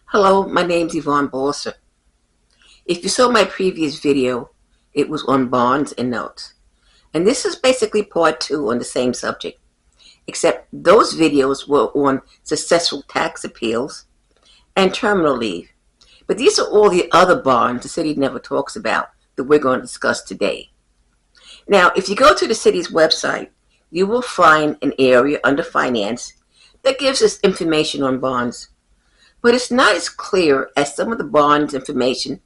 Hello, my name's Yvonne Bolser. If you saw my previous video, it was on bonds and notes. And this is basically part two on the same subject, except those videos were on successful tax appeals and terminal leave. But these are all the other bonds the city never talks about that we're going to discuss today. Now, if you go to the city's website, you will find an area under finance that gives us information on bonds. But it's not as clear as some of the bonds information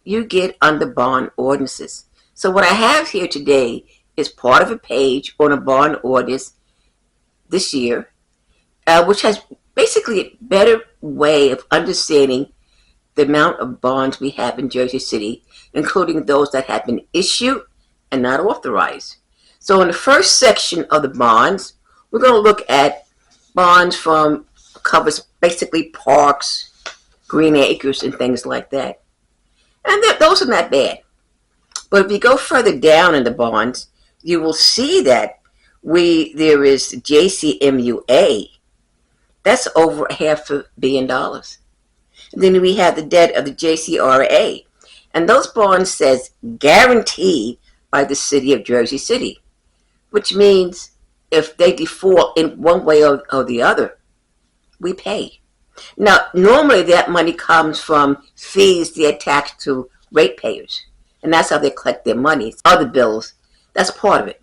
you get under bond ordinances. So what I have here today is part of a page on a bond ordinance this year, which has basically a better way of understanding the amount of bonds we have in Jersey City, including those that have been issued and not authorized. So in the first section of the bonds, we're going to look at bonds from covers basically parks, green acres, and things like that. And those are not bad. But if you go further down in the bonds, you will see that there is JCMUA. That's over $500 million. And then we have the debt of the JCRA. And those bonds says guaranteed by the city of Jersey City, which means if they default in one way or the other, we pay. Now, normally that money comes from fees they attach to ratepayers, and that's how they collect their money. Other bills, that's part of it,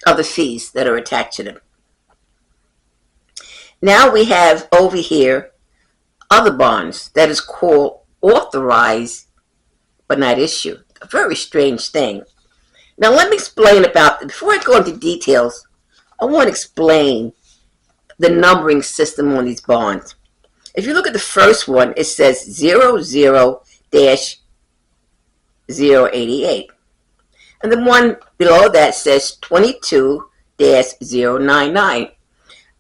other fees that are attached to them. Now we have over here other bonds that is called authorized but not issued. A very strange thing. Now let me explain before I go into details, I want to explain the numbering system on these bonds. If you look at the first one, it says 00-088. And the one below that says 22-099.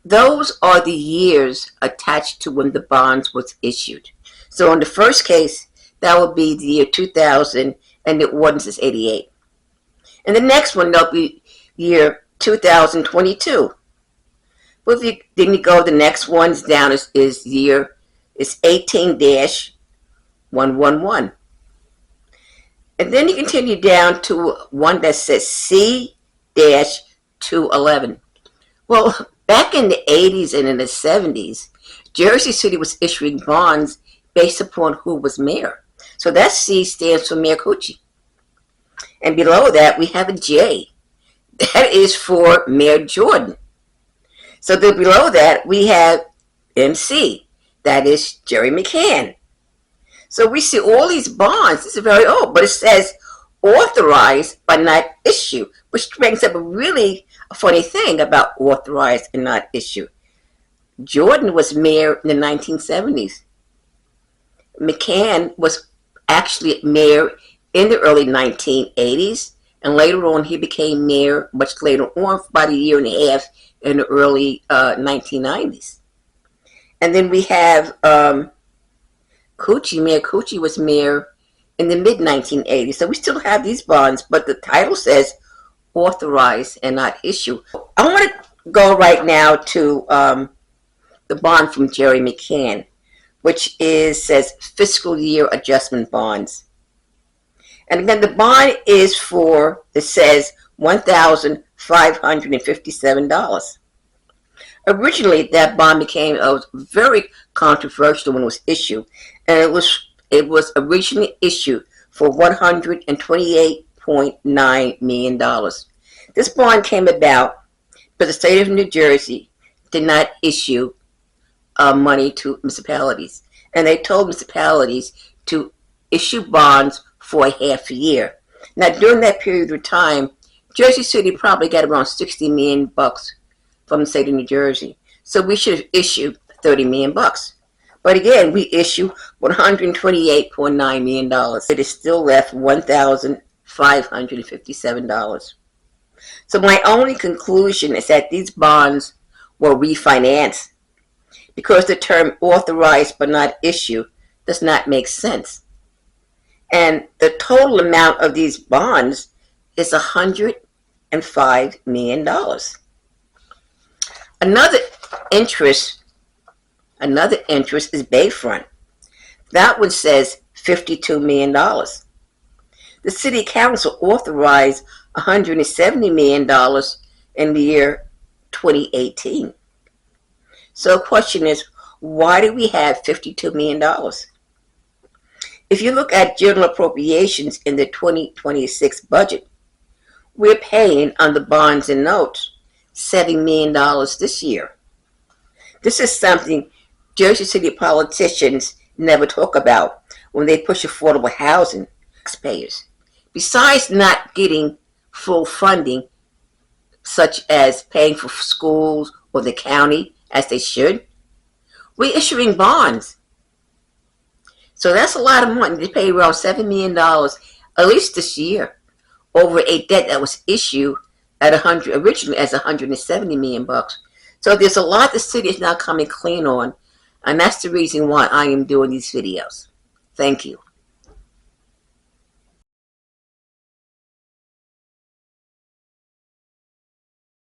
Those are the years attached to when the bonds was issued. So in the first case, that would be the year 2000, and the ordinance is 88. And the next one, that'll be year 2022. But then you go, the next one's down is 18-111. And then you continue down to one that says C-211. Well, back in the 80s and in the 70s, Jersey City was issuing bonds based upon who was mayor. So that C stands for Mayor Cucci. And below that, we have a J. That is for Mayor Jordan. So then below that, we have MC. That is Jerry McCann. So we see all these bonds. This is very old, but it says authorized but not issued, which brings up a really funny thing about authorized and not issued. Jordan was mayor in the 1970s. McCann was actually mayor in the early 1980s, and later on he became mayor much later on, for about a year and a half in the early 1990s. And then we have Cucci. Mayor Cucci was mayor in the mid-1980s. So we still have these bonds, but the title says authorized and not issued. I want to go right now to the bond from Jerry McCann, which says fiscal year adjustment bonds. And again, the bond is it says $1,557. Originally, that bond became very controversial when it was issued, and it was originally issued for $128.9 million. This bond came about because the state of New Jersey did not issue money to municipalities, and they told municipalities to issue bonds for a half a year. Now, during that period of time, Jersey City probably got around $60 million from the state of New Jersey. So we should have issued $30 million. But again, we issue $128.9 million. It is still left $1,557. So my only conclusion is that these bonds were refinanced because the term authorized but not issued does not make sense. And the total amount of these bonds is $105 million. Another interest is Bayfront. That one says $52 million. The City Council authorized $170 million in the year 2018. So the question is, why do we have $52 million? If you look at general appropriations in the 2026 budget, we're paying on the bonds and notes $7 million this year. This is something Jersey City politicians never talk about when they push affordable housing to taxpayers. Besides not getting full funding, such as paying for schools or the county as they should, we're issuing bonds. So that's a lot of money. They pay around $7 million at least this year over a debt that was issued at originally as $170 million bucks. So there's a lot the city is now coming clean on, and that's the reason why I am doing these videos. Thank you.